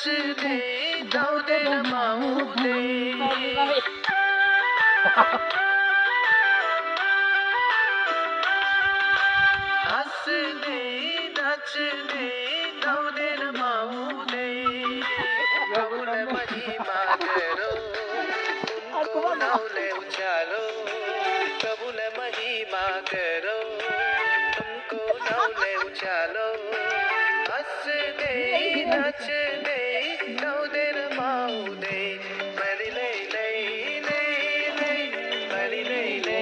दे जाऊ दे रमाऊ दे हंस दे नाच दे जाऊ दे रमाऊ दे प्रभुल महिमा करो उनको नौले उछालो प्रभुल महिमा करो तुमको नौले उछालो हंस दे नाच दे जाऊ दे रमाऊ दे मरी ले ले ले ले मरी ले ले